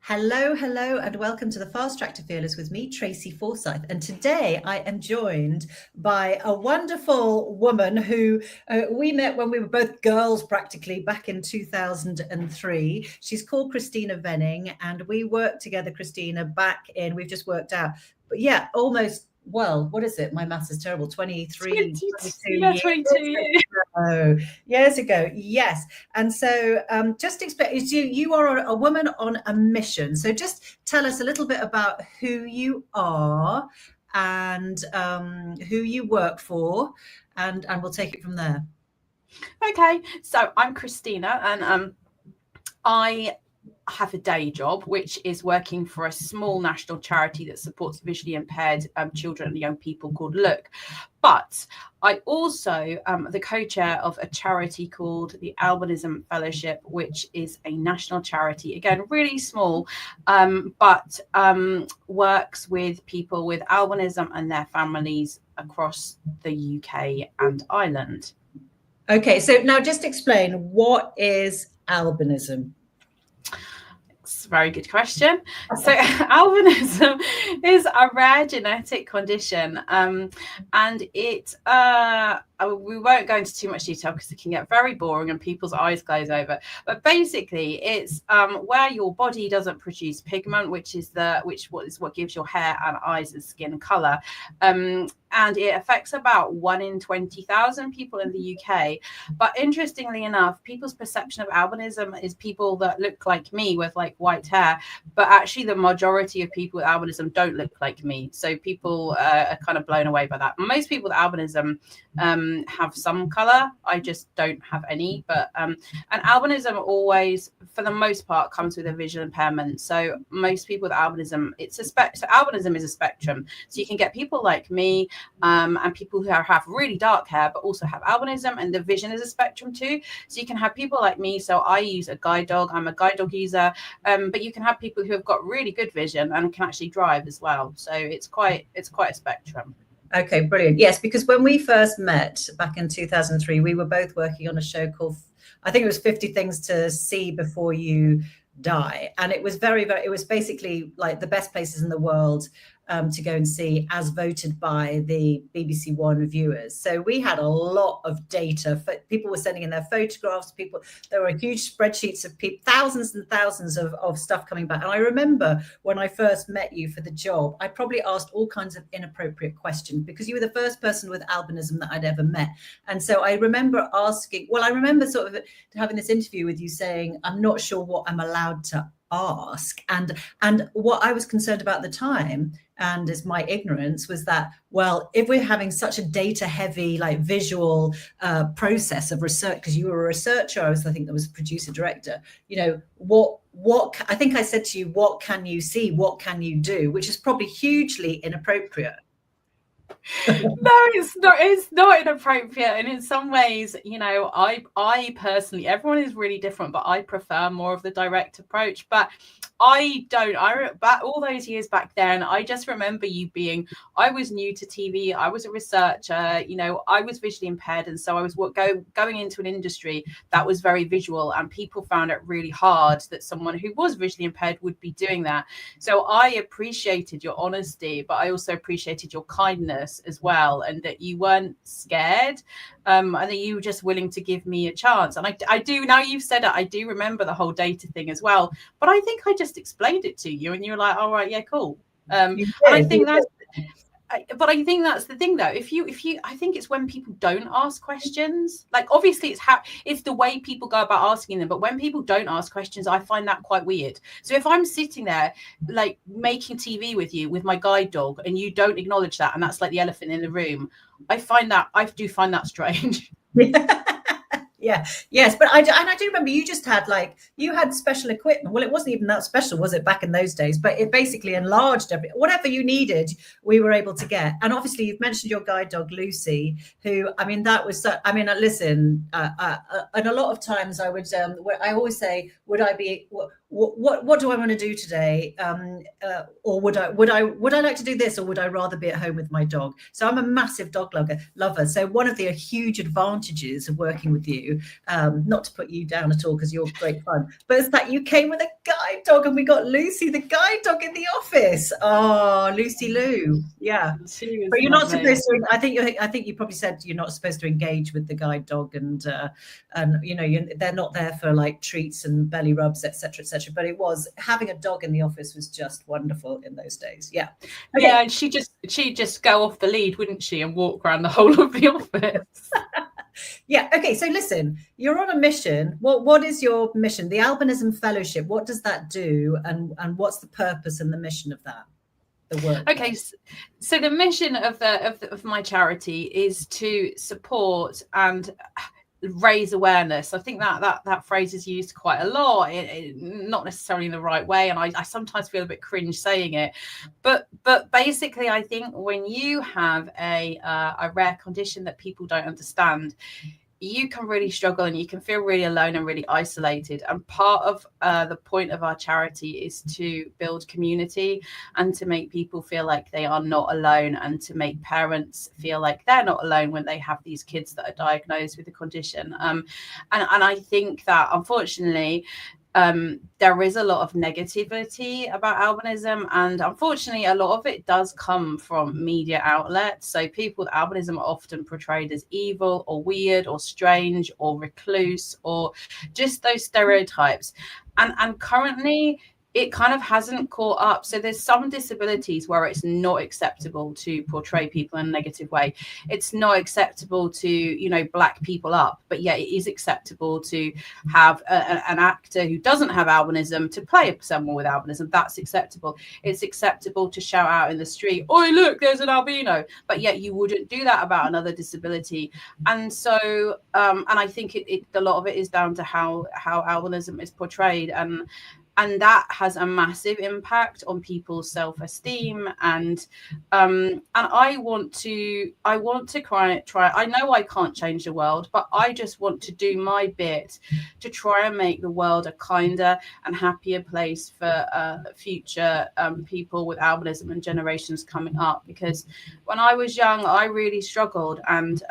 Hello, and welcome to the Fast Track to Fearless with me, Tracy Forsyth. And today I am joined by a wonderful woman who we met when we were both girls practically back in 2003. She's called Kristina Venning, and we worked together, Kristina, we've just worked out, but yeah, almost, well, what is it? My maths is terrible. 22 years. 22 years. Years ago, yes. And so just explain, you are a woman on a mission. So just tell us a little bit about who you are and who you work for, and we'll take it from there. Okay, so I'm Kristina, and I have a day job, which is working for a small national charity that supports visually impaired children and young people called Look. But I also am the co-chair of a charity called the Albinism Fellowship, which is a national charity, again, really small, but works with people with albinism and their families across the UK and Ireland. Okay, so now just explain, what is albinism? It's a very good question. So albinism is a rare genetic condition, and it we won't go into too much detail because it can get very boring and people's eyes glaze over. But basically, it's where your body doesn't produce pigment, which is what gives your hair and eyes and skin color. And it affects about 1 in 20,000 people in the UK. But interestingly enough, people's perception of albinism is people that look like me with like white hair, but actually the majority of people with albinism don't look like me. So people are kind of blown away by that. Most people with albinism have some color. I just don't have any. But and albinism always, for the most part, comes with a visual impairment. So most people with albinism, so albinism is a spectrum. So you can get people like me, and people who have really dark hair but also have albinism, and the vision is a spectrum too. So you can have people like me. So I use a guide dog. I'm a guide dog user, but you can have people who have got really good vision and can actually drive as well. So it's quite a spectrum. Okay, brilliant. Yes, because when we first met back in 2003, we were both working on a show called, I think it was 50 Things to See Before You Die. And it was it was basically like the best places in the world to go and see, as voted by the BBC One reviewers. So we had a lot of data. People were sending in their photographs. There were huge spreadsheets of thousands and thousands of stuff coming back. And I remember when I first met you for the job, I probably asked all kinds of inappropriate questions because you were the first person with albinism that I'd ever met. And so I remember sort of having this interview with you saying, I'm not sure what I'm allowed to ask. And what I was concerned about at the time, and as my ignorance, was that, well, if we're having such a data heavy, like visual process of research, because you were a researcher, I think there was a producer director, what I think I said to you, what can you see? What can you do? Which is probably hugely inappropriate. No, it's not inappropriate. And in some ways, I personally, everyone is really different, but I prefer more of the direct approach. But back all those years back then, I just remember I was new to TV. I was a researcher, I was visually impaired. And so I was going into an industry that was very visual, and people found it really hard that someone who was visually impaired would be doing that. So I appreciated your honesty, but I also appreciated your kindness as well, and that you weren't scared, and that you were just willing to give me a chance. And I do, now you've said it, I do remember the whole data thing as well, but I think I just explained it to you and you were like, all right, yeah, cool. And I think that's the thing though. If you I think it's when people don't ask questions, like obviously it's the way people go about asking them, but when people don't ask questions, I find that quite weird. So if I'm sitting there like making TV with you with my guide dog and you don't acknowledge that, and that's like the elephant in the room, I do find that strange. Yeah, yes, but I do remember you had special equipment. Well, it wasn't even that special, was it, back in those days? But it basically enlarged whatever you needed, we were able to get. And obviously, you've mentioned your guide dog Lucy, who, listen. And a lot of times I always say, what do I want to do today? Or would I like to do this, or would I rather be at home with my dog? So I'm a massive dog lover. So one of the huge advantages of working with you, not to put you down at all because you're great fun, but it's that you came with a guide dog, and we got Lucy, the guide dog, in the office. Oh, Lucy Lou, yeah. But you're not supposed to. I think you probably said you're not supposed to engage with the guide dog, and they're not there for like treats and belly rubs, etc., etc. But it was, having a dog in the office was just wonderful in those days. Yeah. Okay. Yeah, and she'd just go off the lead, wouldn't she, and walk around the whole of the office. Yeah. Okay. So listen, you're on a mission. What is your mission? The Albinism Fellowship. What does that do, and what's the purpose and the mission of that? The work. Okay, so the mission of my charity is to support and raise awareness. I think that phrase is used quite a lot, not necessarily in the right way, and I sometimes feel a bit cringe saying it, but basically I think when you have a rare condition that people don't understand, you can really struggle and you can feel really alone and really isolated. And part of the point of our charity is to build community and to make people feel like they are not alone, and to make parents feel like they're not alone when they have these kids that are diagnosed with a condition. And I think that unfortunately there is a lot of negativity about albinism, and unfortunately a lot of it does come from media outlets. So people with albinism are often portrayed as evil or weird or strange or recluse, or just those stereotypes, and currently it kind of hasn't caught up. So there's some disabilities where it's not acceptable to portray people in a negative way. It's not acceptable to, black people up, but yet it is acceptable to have an actor who doesn't have albinism to play someone with albinism. That's acceptable. It's acceptable to shout out in the street, "Oi, look, there's an albino," but yet you wouldn't do that about another disability. And so, and I think a lot of it is down to how albinism is portrayed, and that has a massive impact on people's self-esteem. And I want to try. I know I can't change the world, but I just want to do my bit to try and make the world a kinder and happier place for future people with albinism and generations coming up. Because when I was young, I really struggled, and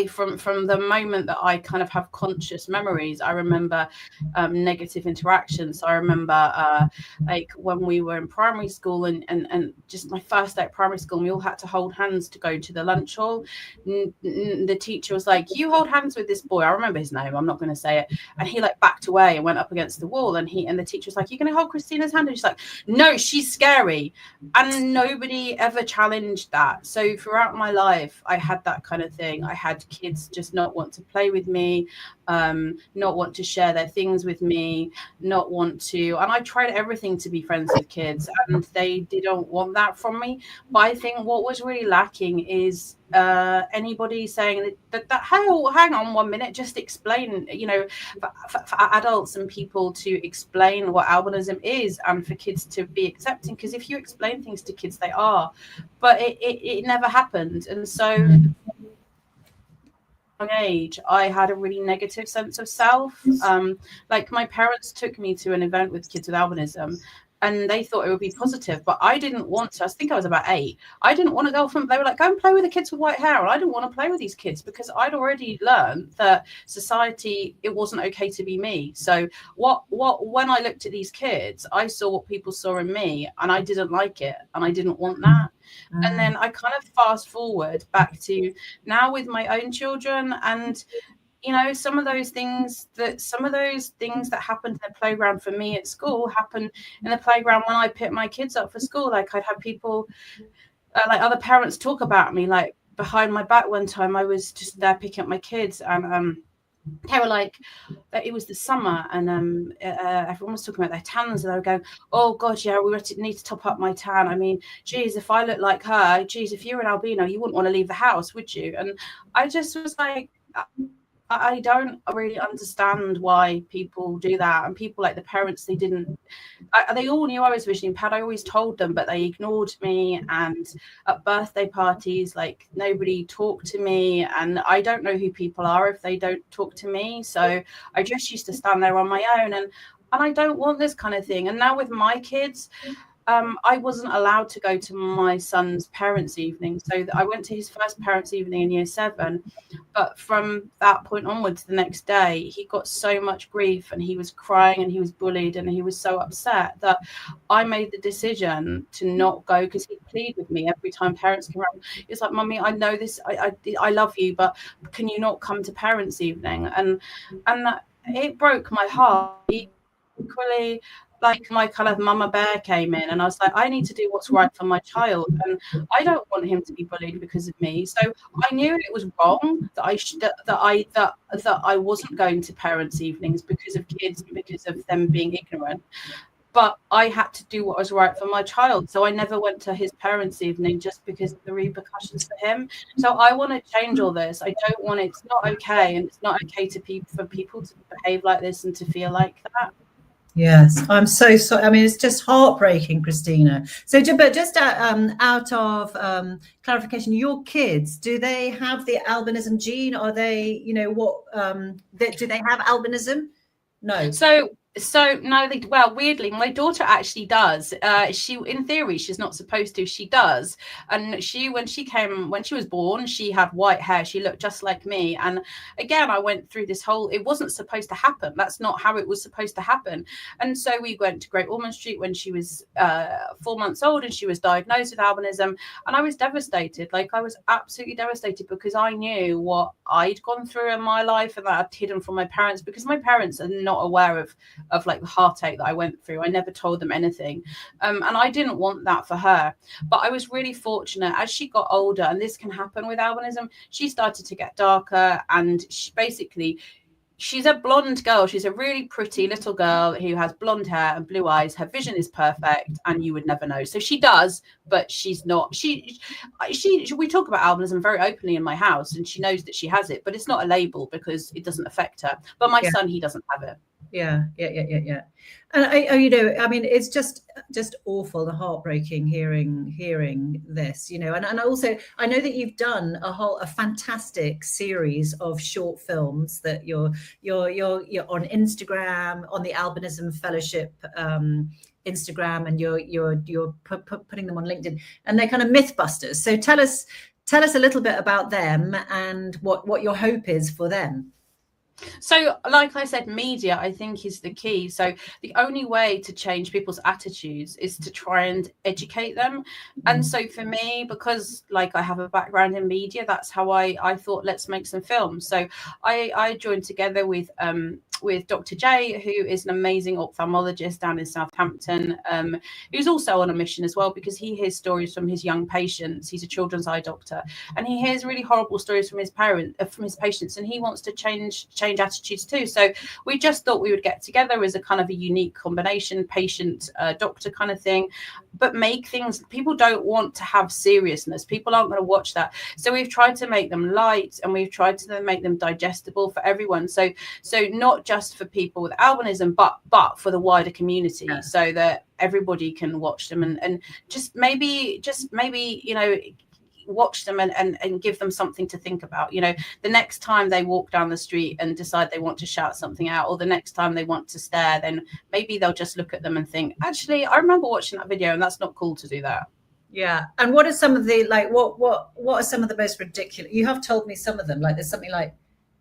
from the moment that I kind of have conscious memories, I remember negative interactions. So I remember like when we were in primary school and just my first day at primary school, we all had to hold hands to go to the lunch hall. The teacher was like, "You hold hands with this boy." I remember his name, I'm not going to say it. And he like backed away and went up against the wall, and the teacher was like, "You're going to hold Kristina's hand?" And she's like, "No, she's scary." And nobody ever challenged that. So throughout my life, I had that kind of thing. I had kids just not want to play with me, not want to share their things with me, not want to, and I tried everything to be friends with kids, and they didn't want that from me. But I think what was really lacking is anybody saying that hang on 1 minute, just explain, for adults and people to explain what albinism is, and for kids to be accepting. Because if you explain things to kids, they are, but it never happened. And so age, I had a really negative sense of self. Like my parents took me to an event with kids with albinism, and they thought it would be positive, but I didn't want to. I think I was about 8. I didn't want to go from. They were like, "Go and play with the kids with white hair," and I didn't want to play with these kids because I'd already learned that society, it wasn't okay to be me. So when I looked at these kids, I saw what people saw in me, and I didn't like it, and I didn't want that. And then I kind of fast forward back to now with my own children, and some of those things that happened in the playground for me at school happened in the playground when I picked my kids up for school. Like I'd have people, like other parents, talk about me like behind my back. One time I was just there picking up my kids, and they were like, it was the summer, and everyone was talking about their tans, and they were going, "Oh God, yeah, we need to top up my tan. I mean, geez, if I look like her, geez, if you're an albino, you wouldn't want to leave the house, would you?" And I just was like, I don't really understand why people do that. And people like the parents, they all knew I was visually impaired. I always told them, but they ignored me. And at birthday parties, like nobody talked to me, and I don't know who people are if they don't talk to me. So I just used to stand there on my own. And and I don't want this kind of thing. And now with my kids, I wasn't allowed to go to my son's parents' evening. So I went to his first parents' evening in year 7. But from that point onwards, the next day, he got so much grief and he was crying and he was bullied and he was so upset that I made the decision to not go, because he'd plead with me every time parents came around. It's like, Mummy, I know this, I love you, but can you not come to parents' evening? And that, it broke my heart. Equally, like, my kind of mama bear came in, and I was like, I need to do what's right for my child, and I don't want him to be bullied because of me. So I knew it was wrong that I wasn't going to parents' evenings because of kids and because of them being ignorant. But I had to do what was right for my child. So I never went to his parents' evening just because of the repercussions for him. So I want to change all this. I don't want it. It's not okay, and it's not okay for people to behave like this and to feel like that. Yes, I'm so sorry. I mean, it's just heartbreaking, Kristina. So, but just out of clarification, your kids, do they have the albinism gene? Are they, you know, what? Do they have albinism? No. So no, well, weirdly, my daughter actually does. She, in theory, she's not supposed to. She does, and when she was born, she had white hair. She looked just like me. And again, I went through this whole. It wasn't supposed to happen. That's not how it was supposed to happen. And so we went to Great Ormond Street when she was 4 months old, and she was diagnosed with albinism. And I was devastated. Like, I was absolutely devastated, because I knew what I'd gone through in my life and that I'd hidden from my parents, because my parents are not aware of like the heartache that I went through. I never told them anything. And I didn't want that for her. But I was really fortunate as she got older, and this can happen with albinism, she started to get darker, and she's a blonde girl. She's a really pretty little girl who has blonde hair and blue eyes. Her vision is perfect, and you would never know. So she does, but she's not. We talk about albinism very openly in my house, and she knows that she has it, but it's not a label because it doesn't affect her. But my son, he doesn't have it. Yeah. And I mean, it's just awful and heartbreaking hearing this, you know. And also, I know that you've done a fantastic series of short films that you're on Instagram, on the Albinism Fellowship Instagram, and you're putting them on LinkedIn, and they're kind of mythbusters. So tell us a little bit about them and what your hope is for them. So, like I said, media, I think, is the key. So the only way to change people's attitudes is to try and educate them. And so for me, because like I have a background in media, that's how I thought, let's make some films. So I joined together with Dr. J, who is an amazing ophthalmologist down in Southampton, who's also on a mission as well, because he hears stories from his young patients. He's a children's eye doctor, and he hears really horrible stories from his patients, and he wants to change attitudes too. So we just thought we would get together as a kind of a unique combination, patient doctor kind of thing, but make things. People don't want to have seriousness. People aren't going to watch that. So we've tried to make them light, and we've tried to make them digestible for everyone. So not just for people with albinism, but for the wider community, so that everybody can watch them and just maybe you know, watch them and give them something to think about. You know, the next time they walk down the street and decide they want to shout something out, or the next time they want to stare, then maybe they'll just look at them and think, actually, I remember watching that video, and that's not cool to do that. Yeah. And what are some of the, like, what are some of the most ridiculous? You have told me some of them. Like, there's something like,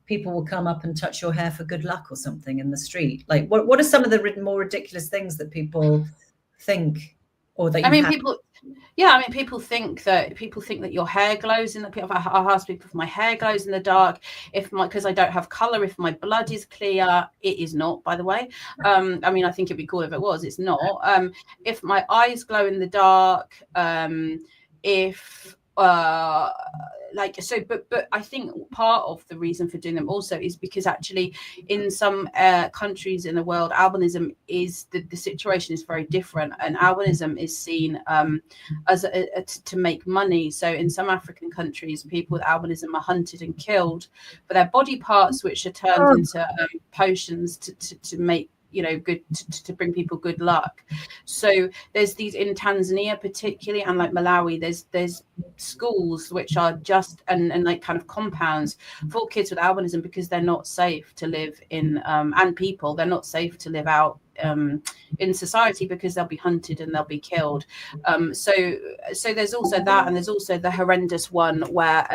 people will come up and touch your hair for good luck or something in the street. Like, what are some of the more ridiculous things that people think, or that people think that your hair glows in the. I ask people if my hair glows in the dark, because I don't have color, if my blood is clear. It is not, by the way. I mean, I think it'd be cool if it was. It's not. If my eyes glow in the dark, but I think part of the reason for doing them also is because actually in some countries in the world, albinism is the situation is very different, and albinism is seen as to make money. So in some African countries, people with albinism are hunted and killed for their body parts, which are turned into potions to make, you know, good, to bring people good luck. So there's these in Tanzania particularly, and like Malawi, there's schools which are just and like kind of compounds for kids with albinism, because they're not safe to live in, and they're not safe to live out in society, because they'll be hunted and they'll be killed. So there's also that, and there's also the horrendous one where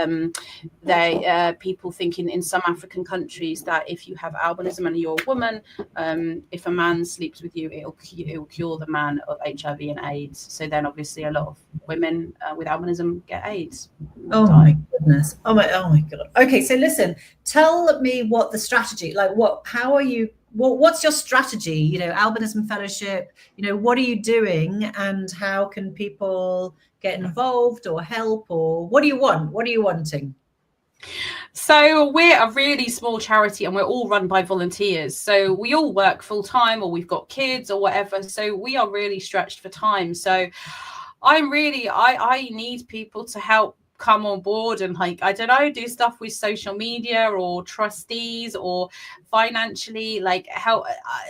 people think in some African countries that if you have albinism and you're a woman, if a man sleeps with you, it'll cure the man of HIV and AIDS. So then obviously a lot of women with albinism get AIDS. Oh my goodness. Oh my God. Okay, so listen, tell me what the strategy, like how are you, what's your strategy? You know, Albinism Fellowship, you know, what are you doing, and how can people get involved or help, or what do you want? What are you wanting? So we're a really small charity, and we're all run by volunteers. So we all work full time, or we've got kids or whatever. So we are really stretched for time. So I need people to help come on board and, like, I don't know, do stuff with social media or trustees, or financially, like, help,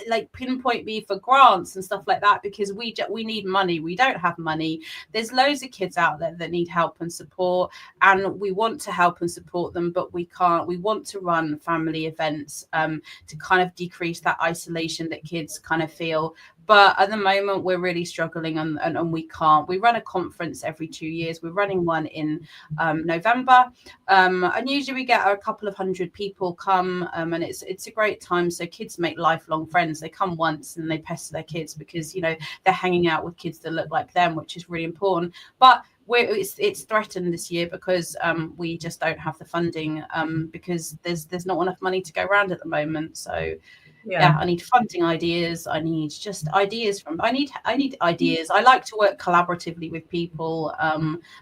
like pinpoint me for grants and stuff like that, because we need money. We don't have money. There's loads of kids out there that need help and support, and we want to help and support them, but we can't. We want to run family events to kind of decrease that isolation that kids kind of feel. But at the moment, we're really struggling, and we can't. We run a conference every 2 years. We're running one in November, and usually we get a couple of hundred people come, and it's a great time. So kids make lifelong friends. They come once and they pester their kids because, you know, they're hanging out with kids that look like them, which is really important. But it's threatened this year because we just don't have the funding, because there's not enough money to go around at the moment. So yeah, I need funding ideas. I need just ideas I need ideas. I like to work collaboratively with people,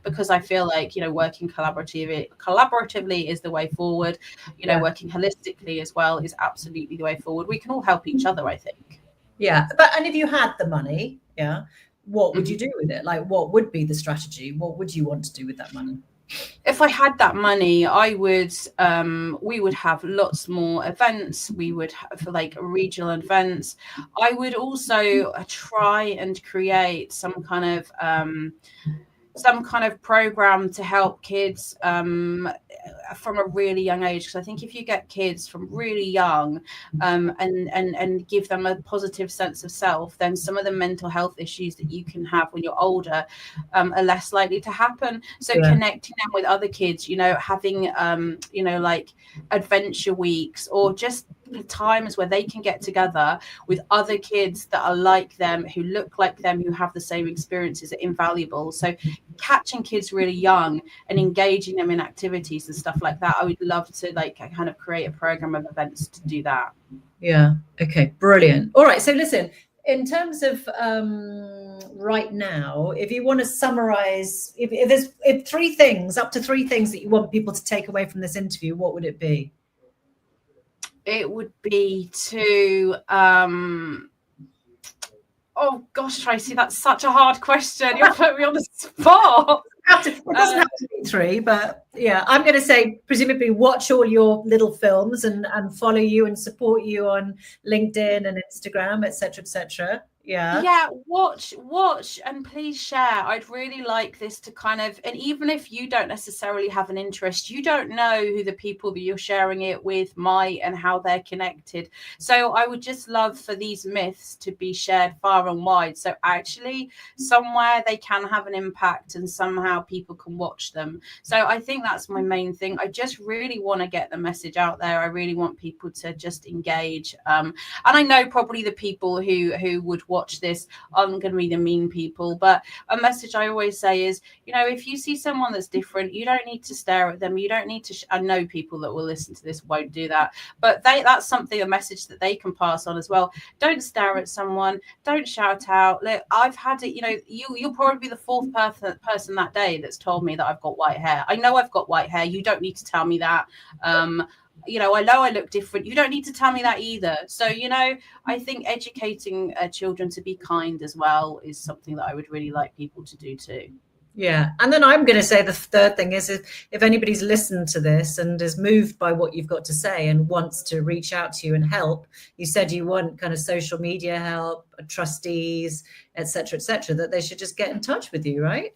because I feel like, you know, working collaboratively is the way forward. You know, working holistically as well is absolutely the way forward. We can all help each other, I think. Yeah, and if you had the money, what would you do with it? Like, what would be the strategy? What would you want to do with that money? If I had that money, I would, we would have lots more events. We would have, like, regional events. I would also try and create some kind of program to help kids from a really young age, because I think if you get kids from really young and give them a positive sense of self, then some of the mental health issues that you can have when you're older are less likely to happen. So connecting them with other kids, you know, having you know, like adventure weeks, or just times where they can get together with other kids that are like them, who look like them, who have the same experiences, are invaluable. So catching kids really young and engaging them in activities and stuff like that, I would love to, like, kind of create a program of events to do that. Yeah. Okay, brilliant. All right, so listen, in terms of right now, if you want to summarize, if there's up to three things that you want people to take away from this interview, what would it be? It would be to oh gosh, Tracy, that's such a hard question. You're putting me on the spot. It doesn't have to be three, but yeah, I'm going to say presumably watch all your little films and follow you and support you on LinkedIn and Instagram, etc., etc. Yeah, watch and please share. I'd really like this to kind of, and even if you don't necessarily have an interest, you don't know who the people that you're sharing it with might and how they're connected. So I would just love for these myths to be shared far and wide, so actually somewhere they can have an impact and somehow people can watch them. So I think that's my main thing. I just really want to get the message out there. I really want people to just engage, and I know probably the people who would watch this aren't going to be the mean people, but a message I always say is, you know, if you see someone that's different, you don't need to stare at them. You don't need to I know people that will listen to this won't do that, but that's a message that they can pass on as well. Don't stare at someone, don't shout out. Look, I've had it, you know, you'll probably be the fourth person that day that's told me that I've got white hair. I know I've got white hair. You don't need to tell me that. You know I look different. You don't need to tell me that either. So, you know, I think educating children to be kind as well is something that I would really like people to do too. Yeah. And then I'm going to say the third thing is, if anybody's listened to this and is moved by what you've got to say and wants to reach out to you and help, you said you want kind of social media help, trustees, etc., that they should just get in touch with you, right?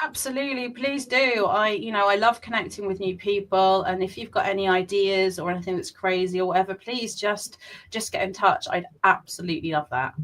Absolutely, please do. I love connecting with new people, and if you've got any ideas or anything that's crazy or whatever, please just get in touch. I'd absolutely love that.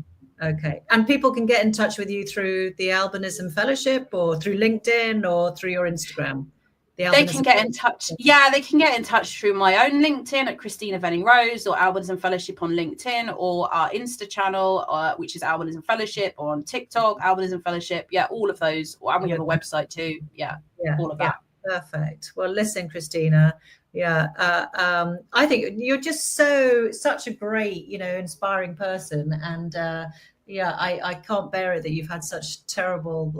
Okay. And people can get in touch with you through the Albinism Fellowship or through LinkedIn or through your Instagram. They can get in touch. Yeah, they can get in touch through my own LinkedIn at Kristina Venning Rose, or Albinism Fellowship on LinkedIn, or our Insta channel, which is Albinism Fellowship, or on TikTok, Albinism Fellowship. Yeah, all of those. And we have a website too. Yeah, all of that. Perfect. Well, listen, Kristina. I think you're just such a great, inspiring person, and I can't bear it that you've had such terrible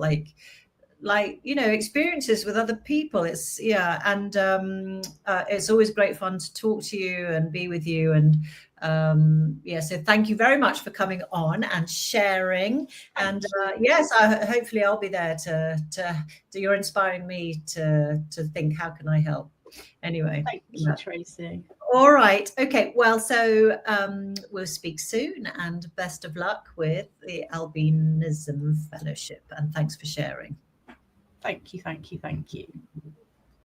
experiences with other people. It's it's always great fun to talk to you and be with you, and so thank you very much for coming on and sharing. And hopefully I'll be there to you're inspiring me to think, how can I help? Anyway, thank you, Tracy. All right. Okay. Well, so we'll speak soon, and best of luck with the Albinism Fellowship, and thanks for sharing. Thank you.